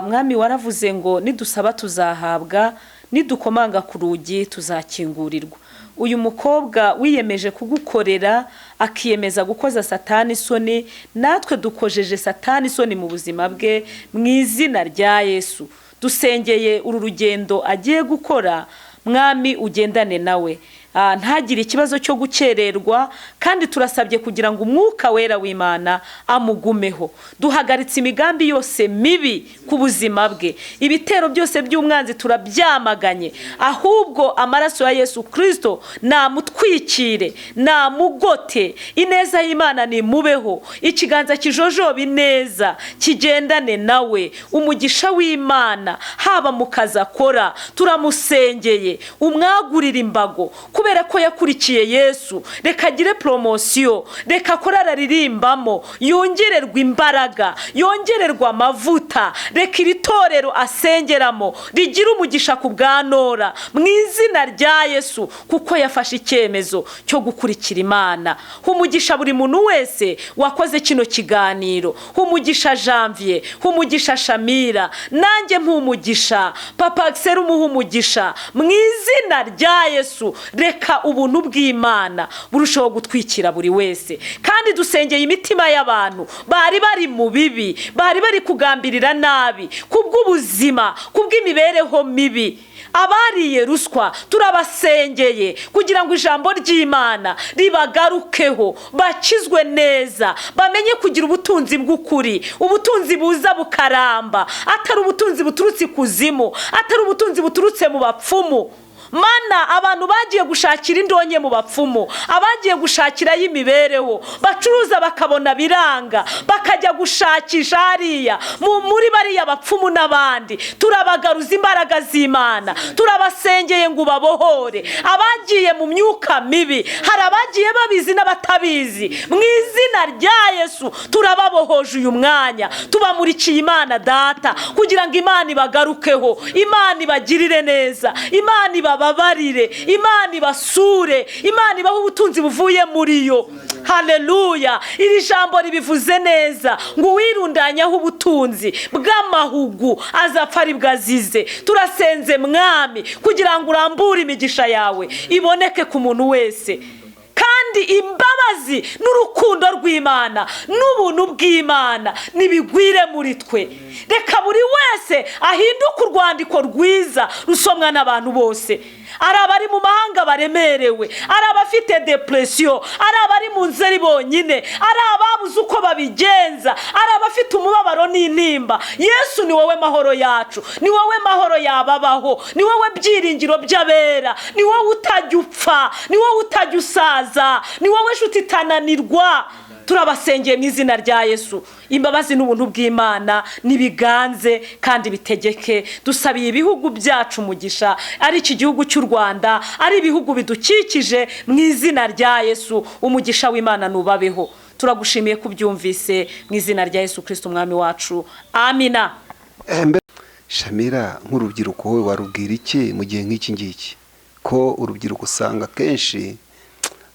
[SPEAKER 6] Mwami waravuze ngo nidusaba tuzahabwa, nidukomanga ku rugi tuzakingurirwa. Uyu mukobwa wiyemeje kugukorera akiyemeza gukoza Satani isoni, natwe dukojeje Satani isoni mu buzima bwe mu izina rya Yesu. Dusengeye uru rugendo agiye gukora, Mwami ugendane nawe. Ntagire ikibazo cyo gucererwa kandi turasabye kugira ngo umwuka wera w'Imana amugumeho. Duhagaritse imigambi yose mibi ku buzima bwe. Ibitero byose by'umwanzi turabyamaganye. Ahubwo amaraso ya Yesu Kristo namutwikire, namugote. Ineza y'Imana ni mubeho. Ikiganza kijojoba ineza kigendane nawe. Umugisha w'Imana haba mu kazi akora turamusengeye. Umwagurira imbago kubera ko yakurikiye Yesu, reka agire promotion, reka korara ririmbamo yongererwa imbaraga, yongererwa amavuta, reka iri torero asengeramo rigira umugisha ku bwa Nora mu izina rya Yesu, kuko yafashe icyemezo cyo gukurikira Imana. Humugisha buri muntu wese wakoze kino kiganiro, humugisha Janvier, humugisha Shamira, nanjye mpumugisha Papa Axel, umugisha mu izina rya Yesu. Reka ubuntu bw'Imana burushaho gutwikira buri wese, kandi dusengeye imitima y'abantu bari mu bibi, bari kugambirira nabi kubw'ubuzima, kubw'imibereho mibi, abariye ruswa, turabasengeye kugira ngo ijambo ry'Imana ribagarukeho, bakizwe neza, bamenye kugira ubutunzi bw'ukuri, ubutunzi buza bukaramba, atari ubutunzi buturutse ikuzimu, atari ubutunzi buturutse mu bapfumu. Mana, abantu bagiye gushakira indonke mu bapfumu, abagiye gushakira y'imibereho, bacuruza bakabona biranga, bakajya gushakisha hariya muri bariya bapfumu n'abandi. Turabagaruza imbaraga z'Imana, turabasengeye ngo babohore abagiye mu myuka mibi, hari abagiye babizi n'abatabizi. Mu izina rya Yesu turababohoje uyu mwanya, tubamurikiye Imana Data, kugira ngo Imana ibagarukeho, Imana ibagirire neza, Imana babarire, Imana ibasure, Imana ibaho ubutunzi buvuye muri yo. Haleluya. Iri jambo ribivuze neza ngo wirundanyaho ubutunzi bw'amahugu azapfa ari bwazize. Turasenze Mwami kugira ngo urambure imigisha yawe iboneke ku muntu wese, kandi imbabazi n'urukundo rw'Imana n'ubuntu bw'Imana nibigwire muri twe. Reka buri wese ahinduke urwandiko rwiza rusomwa n'abantu bose, ari abari mu mahanga baremerewe, ari abafite depression, ari abari mu nzeri bonyine, ari ababuze uko babigenza, ari abafite umubabaro n'intimba. Yesu ni wowe mahoro yacu, ni wowe mahoro yababaho, ni wowe byiringiro by'abera, ni wowe utajya upfa, ni wowe utajya usaza, ni wowe nshuti itananirwa. Turabasengeye mu izina rya Yesu, imbabazi n'ubuntu bw'Imana nibiganze kandi bitegeke. Dusabiye ibihugu byacu umugisha, ari iki gihugu cy'u Rwanda, ari ibihugu bidukikije, mu izina rya Yesu umugisha w'Imana nubabeho. Turagushimiye kubyumvise mu izina rya Yesu Kristo umwami wacu, amina.
[SPEAKER 2] Shamira, nk'urubyiruko wowe warubwira iki mu gihe nk'iki ngiki, ko urubyiruko usanga kenshi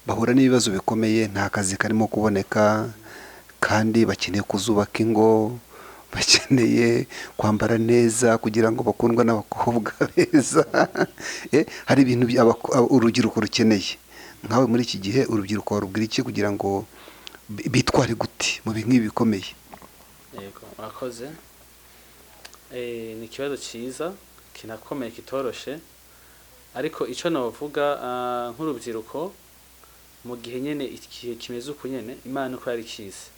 [SPEAKER 2] bahura n'ibibazo bikomeye, nta kazi karimo kuboneka, kandi bakeneye kuzubaka ingo, bakeneye kwambara neza kugira ngo bakundwe n'abakobwa beza. Hari ibintu urubyiruko rukeneye. Nkawe muri iki gihe urubyiruko warubwira iki kugira ngo bitware gute mu bintu bikomeye?
[SPEAKER 5] Yego, murakoze. Ni ikibazo cyiza kinakomeye kitoroshe, ariko icyo navuga nk'urubyiruko mu gihe nyene ikihe kimeze uko nyene, Imana uko yari kize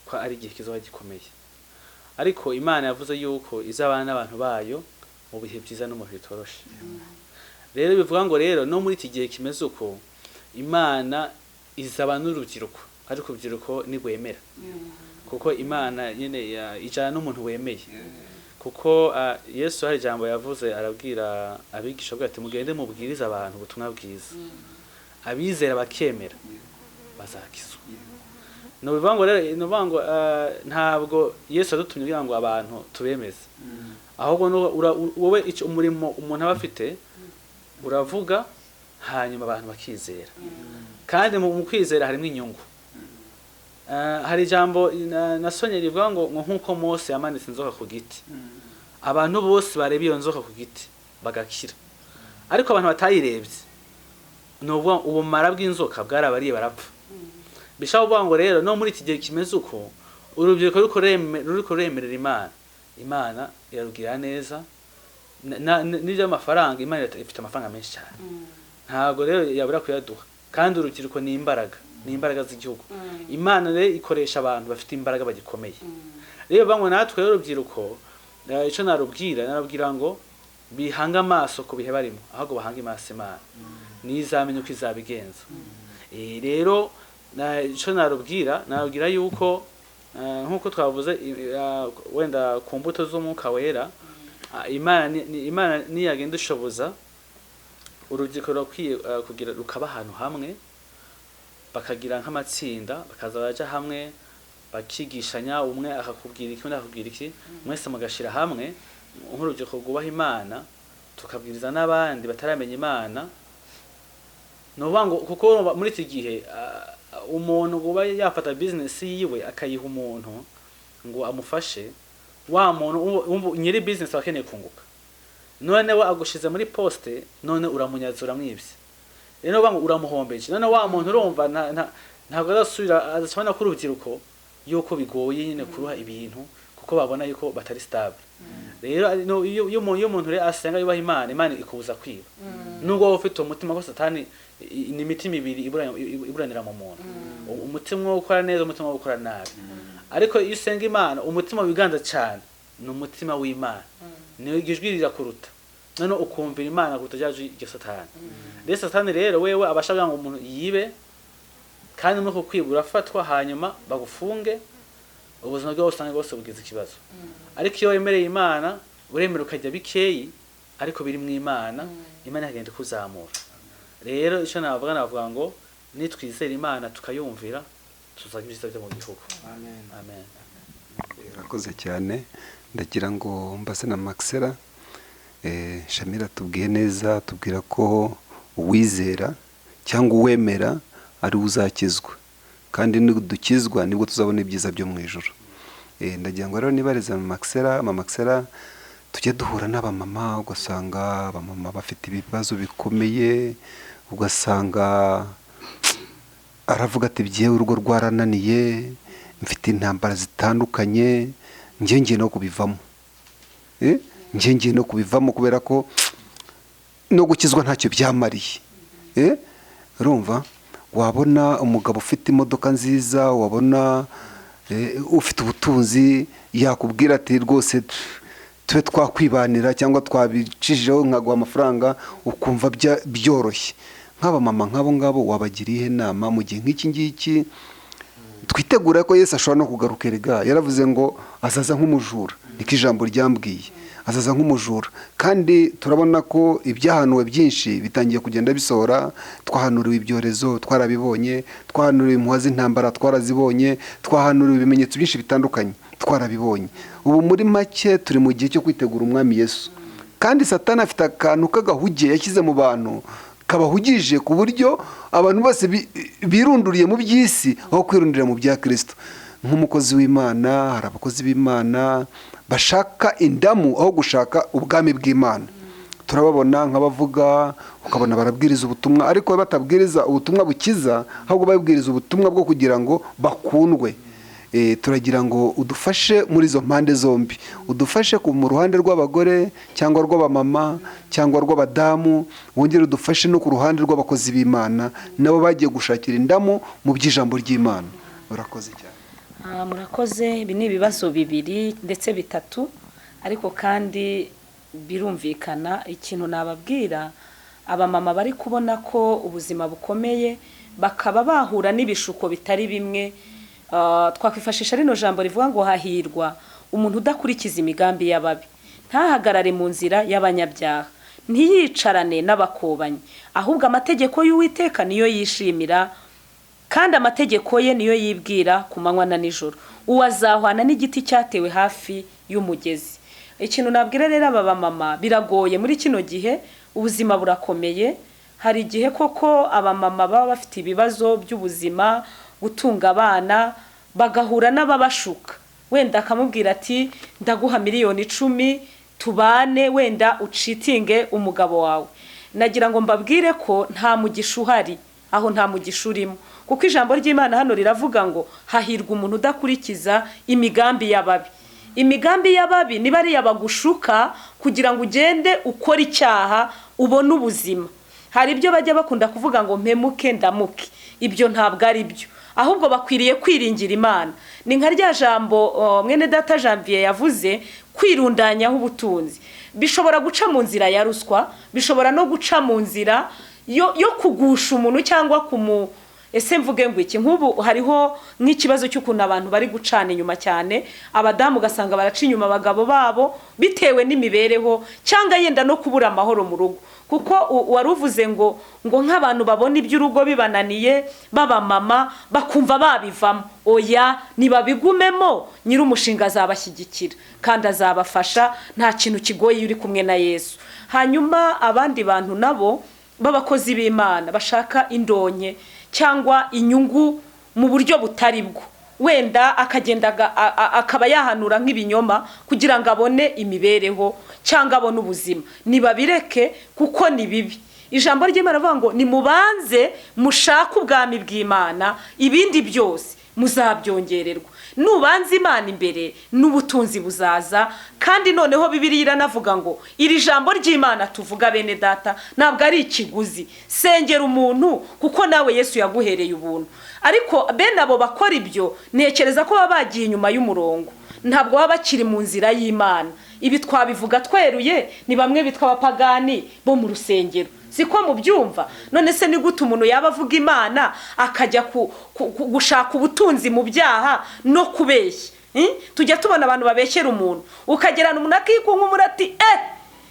[SPEAKER 5] ko ari igihe kizoba gikomeye, ariko Imana yavuze yuko izabana n'abantu bayo mu bihe byiza no mu bihe bitoroshe. Rero bivuga ngo rero no muri iki gihe kimeze uko, Imana izabana n'urubyiruko, ariko urubyiruko nigwemera, kuko Imana nyene ijana n'umuntu wemeye. Kuko Yesu hari ijambo yavuze, arabwira abigisha bwa ati mugende mubwiriza abantu ubutumwa bwiza, abizera bakemera bazakizwa. No bivango rero, no vango ntabwo Yesu adutumye kugira ngo abantu tubemeze, ahubwo wowe umurimo umuntu aba afite uravuga, hanyuma abantu bakizera, kandi mu kwizera harimo inyungu. Hari ijambo nasonye rivuga ngo nkuko Mose yamanitse inzoka ku giti, abantu bose bareba iyo nzoka ku giti bagakira, ariko abantu batayirebye n'ubwo ubumara bw'inzoka bwarabariye barapfa. Bishaka kuvuga ngo rero no muri iki gihe kimeze uko, urubyiruko ruriko remerera Imana, Imana yarugira neza. N'ibyo amafaranga, Imana ifite amafaranga menshi cyane, ntabwo rero yabura kuyaduha, kandi urubyiruko ni imbaraga z'igihugu. Imana rero ikoresha abantu bafite imbaraga bagikomeye. Rero bangwe natwe rero urubyiruko, icyo narubwira ngo bihanga amaso ku bihe barimo, ahubwo bahanga amaso Imana, nizamenye uko izabigenza. Rero icyo narubwira yuko nkuko twavuze, wenda ku mbuto z'umwuka wera, Imana niyagenda ishoboza urubyiruko rukwiye kugira rukaba ahantu hamwe bakagira nk'amatsinda bakaza baja hamwe bakigishanya umwe akakubwira iki undi akakubwira iki mwese mugashira hamwe nk'urubyiruko rwubaha Imana tukabwiriza n'abandi bataramenya Imana no bango kuko muri iki gihe umuntu uba yafata business yiwe akayiha umuntu ngo amufashe wa muntu nyiri business akeneye kunguka none we agushize muri poste none uramunyazura mwibye rero bango uramuhombeje none wa muntu urumva ntabwo azasubira azabona ko urubyiruko yuko bigoye nyine kuruha ibintu kuko babona yuko batari stable rero iyo umuntu rero asenga yubaha Imana ikubuza kwiba nubwo ufite umutima ko Satani ni imitima ibiri iburanira mu muntu umutima wo gukora neza umutima wo gukora nabi ariko iyo usenga Imana umutima wiganza cyane ni umutima w'Imana niyo gijwirira kuruta none ukumvira Imana kutajyaje iryo Satani rero Satani rero wewe abashaka ngo umuntu yibe kandi nuko kwibura fatwa hanyuma bagufunge ubuzima bwawe usanga bwose bugize ikibazo ariko iyo wemereye Imana uremera ukajya bikeyi ariko biri mu Imana Imana yagenda kuzamura rero icyo navuga ngo nitwizera Imana tukayumvira tuzagira ibyiza byo mu gihugu amen
[SPEAKER 2] Urakoze cyane ndagira ngo mbase na Maxera Shamira tubwiye neza tubwira ko uwizera cyangwa uwemera ari uzakizwa kandi nidukizwa nibwo tuzabona ibyiza byo mu ijuru ndagira ngo rero nibareza Maxera tujye duhura n'abamama ugasanga abamama bafite ibibazo bikomeye ugasanga aravuga ati byewe urugo rwarananiye mfite intambara zitandukanye ngiye no kubivamo ngiye no kubivamo kubera ko no gukizwa ntacyo byamariye urumva wabona umugabo ufite imodoka nziza wabona ufite ubutunzi yakubwira ati rwose tube twakwibanira cyangwa twabicishijeho nkaguha amafaranga ukumva byoroshye nk'abamama nk'abo ngabo wabagiriye inama mu gihe nk'iki ngiki twitegura ko Yesu ashobora no kugaruka erega yaravuze ngo azaza nk'umujura niko ijambo ryambwiye azaza nk'umujura kandi turabona ko ibyahanuwe byinshi bitangiye kugenda bisohora twahanuriwe ibyorezo twarabibonye twahanuriwe impuha z'intambara twarazibonye twahanuriwe ibimenyetso byinshi bitandukanye twarabibonye ubu muri make turi mu gihe cyo kwitegura Umwami Yesu kandi Satani afite akantu k'agahuge yashyize mu bantu kabahugije ku buryo abantu bose birunduriye mu by'isi aho kwirundira mu bya Kristo nk'umukozi w'Imana hari abakozi b'Imana bashaka indamu aho gushaka ubwami bw'Imana turababona nk'abavuga ukabona barabwiriza ubutumwa ariko batabwiriza ubutumwa bukiza ahubwo babwiriza ubutumwa bwo kugira ngo bakundwe turagira ngo udufashe muri izo mpande zombi udufashe mu ruhande rw'abagore cyangwa rw'abamama cyangwa rw'abadamu wongere udufashe no ku ruhande rw'abakozi b'Imana nabo bagiye gushakira indamu mu by'ijambo ry'Imana urakoze cyane
[SPEAKER 6] murakoze ibi ni ibibazo bibiri ndetse bitatu ariko kandi birumvikana ikintu nababwira abamama bari kubona ko ubuzima bukomeye bakaba bahura n'ibishuko bitari bimwe twakwifashisha rino jambo rivuga ngo hahirwa umuntu udakurikiza imigambi y'ababi ntahagarare mu nzira y'abanyabyaha ntiyicarane n'abakobanyi ahubwo amategeko y'Uwiteka niyo yishimira kandi amategeko ye niyo yibwira ku manywa na nijoro uwazahwana n'igiti cyatewe hafi y'umugezi ikintu nabwira rero aba bamama biragoye muri kino gihe ubuzima burakomeye hari igihe koko abamama baba bafite ibibazo by'ubuzima gutunga abana bagahura n'ababashuka wenda akamubwira ati ndaguha miliyoni 10 tubane wenda ucitinge umugabo wawe nagira ngo mbabwire ko nta mugisha uhari aho nta mugisha urimo kuko ijambo ry'Imana hano riravuga ngo hahirwa umuntu udakurikiza imigambi y'ababi imigambi y'ababi niba ari yabagushuka kugira ngo ugende ukora icyaha ubone ubuzima hari ibyo bajya bakunda kuvuga ngo mpemuke ndamuke ibyo ntabwo ari byo ahubwo bakwiriye kwiringira Imana ni nka rya jambo mwene data Janvier yavuze kwirundanyaho ubutunzi bishobora guca mu nzira ya ruswa bishobora no guca mu nzira yo kugusha umuntu cyangwa ese mvuge ngo iki nk'ubu hariho nk'ikibazo cy'ukuntu abantu bari gucana inyuma cyane abadamu ugasanga baraca inyuma abagabo babo bitewe n'imibereho cyangwa yenda no kubura amahoro mu rugo kuko wari uvuze ngo nk'abantu babona iby'urugo bibananiye baba mama bakumva babivamo oya nibabigumemo nyiri umushinga azabashyigikira kandi azabafasha nta kintu kigoye uri kumwe na Yesu. Hanyuma abandi bantu nabo b'abakozi b'Imana bashaka indonke cyangwa inyungu mu buryo butari bwo wenda akagenda akaba yahanura nk'ibinyoma kugira ngo abone imibereho cyangwa abone ubuzima nibabireke kuko ni bibi. Ijambo ry'Imana rivuga ngo nimubanze mushaka ubwami bw'Imana ibindi byose muzabyongererwa. Nubanze Imana imbere n'ubutunzi buzaza. Kandi noneho Bibiliya iranavuga ngo iri jambo ry'Imana tuvuga bene data ntabwo ari ikiguzi, sengera umuntu kuko nawe Yesu yaguhereye ubuntu. Ariko bene abo bakora ibyo ntekereza ko baba bagiye inyuma y'umurongo, ntabwo baba bakiri mu nzira y'Imana. Ibi twabivuga tweruye ni bamwe bitwa abapagani bo mu rusengero, siko mubyumva. None se ni gute umuntu yaba avuga Imana akajya gushaka ubutunzi mu byaha no kubeshya? Tujya tubona abantu babeshyera umuntu ukagerana umuntu akikunkumura ati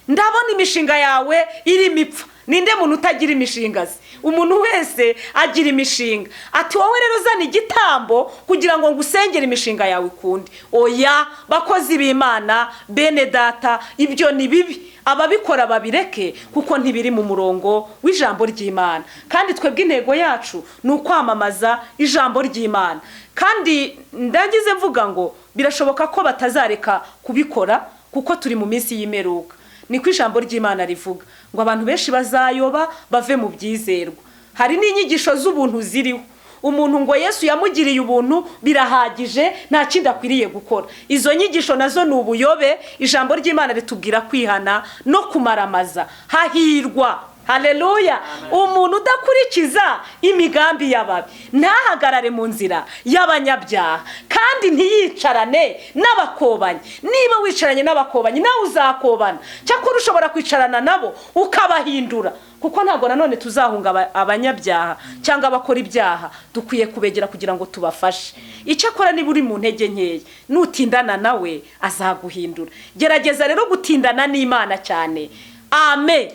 [SPEAKER 6] ndabona imishinga yawe irimo ipfa. Ninde muntu utagira imishinga ze? Umuntu wese agira imishinga. Ati wowe rero zana igitambo kugira ngo ngusengere imishinga yawe kundi. Oya bakozi b'Imana bene data ibyo ni bibi. Ababikora babireke kuko ntibiri mu murongo w'ijambo ry'Imana. Kandi twebwe intego yacu ni ukwamamaza ijambo ry'Imana. Kandi ndagize mvuga ngo birashoboka ko batazareka kubikora kuko turi mu minsi y'imperuka. Niko ijambo ry'Imana rivuga ngo abantu benshi bazayoba bave mu byizerwa. Hari n'inyigisho z'ubuntu ziriho. Umuntu ngo Yesu yamugiriye ubuntu birahagije nta kindi akwiriye gukora. Izo nyigisho nazo ni ubuyobe. Ijambo ry'Imana ritubwira kwihana no kumaramaza. Hahirwa, haleluya, umuntu udakurikiza imigambi y'ababi, ntahagarare mu nzira y'abanyabyaha, kandi ntiyicarane n'abakobanyi. Niba wicaranye n'abakobanyi nawe uzakobana, cyakora ushobora kwicarana nabo ukabahindura. Kuko ntabwo nanone tuzahunga abanyabyaha cyangwa abakora ibyaha, dukwiye kubegera kugira ngo tubafashe. Icyakora niba uri mu ntege nkeya nutindana nawe azaguhindura. Gerageza rero gutindana n'Imana cyane. Amen.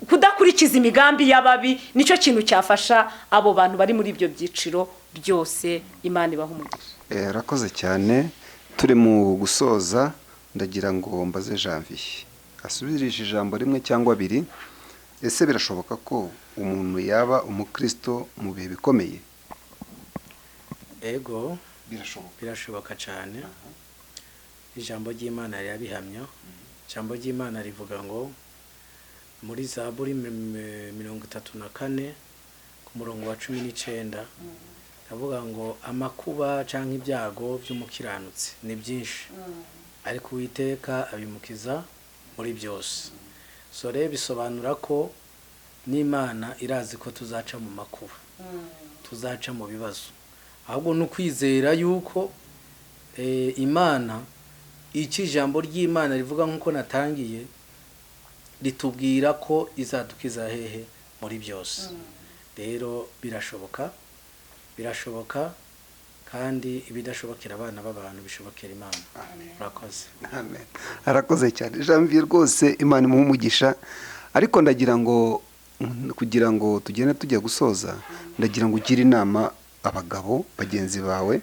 [SPEAKER 6] Kudakurikiza imigambi y'ababi nicyo kintu cyafasha abo bantu bari muri ibyo byiciro byose. Imana ibaha umugisha.
[SPEAKER 2] Rakoze cyane. Turi mu gusoza ndagira ngo mbaze Janvier asubirije ijambo rimwe cyangwa abiri. Ese birashoboka ko umuntu yaba umukristo mu bihe bikomeye?
[SPEAKER 4] Ego birashoboka cyane. Ijambo ry'Imana rirabihamya. Ijambo ry'Imana rivuga ngo muri Zaburi 34 ku murongo wa 19 avuga ngo amakuba canke ibyago by'umukiranutsi ni byinshi, ariko Uwiteka abimukiza muri byose. So rero bisobanura ko n'Imana irazi ko tuzaca mu makuba, tuzaca mu bibazo, ahubwo no kwizera yuko Imana iki jambo ry'Imana rivuga nkuko natangiye ritubwira ko izadukiza hehe muri byose. Rero birashoboka kandi ibidashobokera abana b'abantu bishobokera Imana. Urakoze.
[SPEAKER 2] Amen. Arakoze cyane Janvier rwose, Imana imuhe umugisha. Ariko ndagira ngo kugira ngo tugende tujya gusoza, ndagira ngo ugire inama abagabo bagenzi bawe.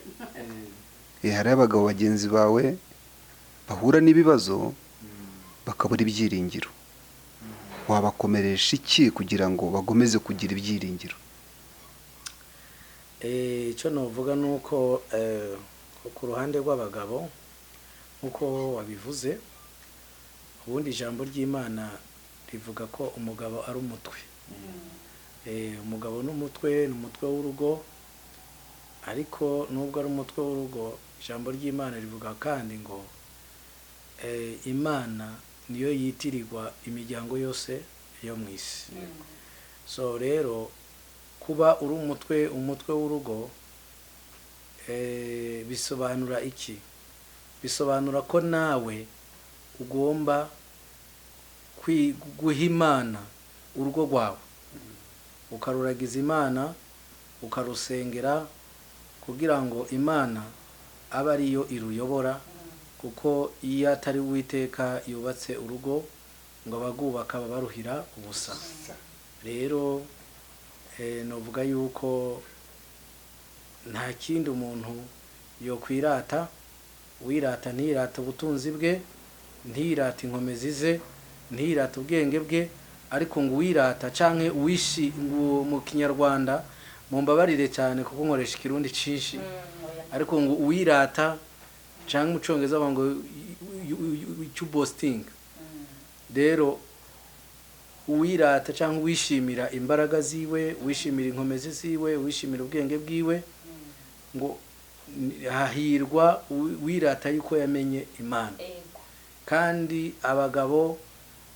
[SPEAKER 2] Hari abagabo bagenzi bawe bahura n'ibibazo bakabura ibyiringiro. Wabakomeresha iki kugira ngo bagomeze kugira ibyiringiro?
[SPEAKER 4] Icyo novuga nuko ku ruhande rw'abagabo nkuko wabivuze, ubundi ijambo ry'Imana rivuga ko umugabo ari umutwe. Umugabo n'umutwe w'urugo, ariko nubwo ari umutwe w'urugo, ijambo ry'Imana rivuga kandi ngo Imana niyo yitirirwa imiryango yose yo mu isi. So rero kuba uri umutwe w'urugo bisobanura iki? Bisobanura ko nawe ugomba guha Imana urugo rwawe, ukaruragiza Imana, ukarusengera kugira ngo Imana abe ariyo iruyobora, kuko iyo atari Uwiteka yubatse urugo ngo abagubaka babaruhira ubusa. Rero novuga yuko nta kindi umuntu yo kwirata, wirata ntirata ubutunzi bwe, ntirata inkomezi ze, ntirata ubwenge bwe, ariko ngo wirata canke uwishi ngo mu Kinyarwanda mumbabarire cyane kuko nkoresha ikirundi cinshi, ariko ngo uwirata canke mu Congereza ngo you boasting. Rero uwirata canke wishimira imbaraga ziwe, wishimira inkomezi ziwe, wishimira ubwenge bwiwe, ngo hahirwa wirata yuko yamenye Imana. Kandi abagabo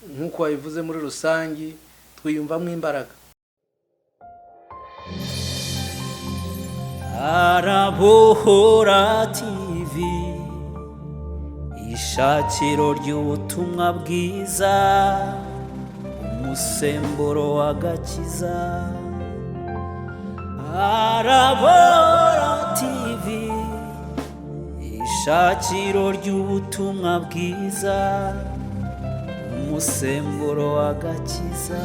[SPEAKER 4] nkuko wabivuze muri rusangi twiyumvamo imbaraga.
[SPEAKER 1] Arabohora TV, ishakiro ry'ubutumwa bwiza, umusemburo w'agakiza. Arabohora TV, ishakiro ry'ubutumwa bwiza, umusemburo w'agakiza.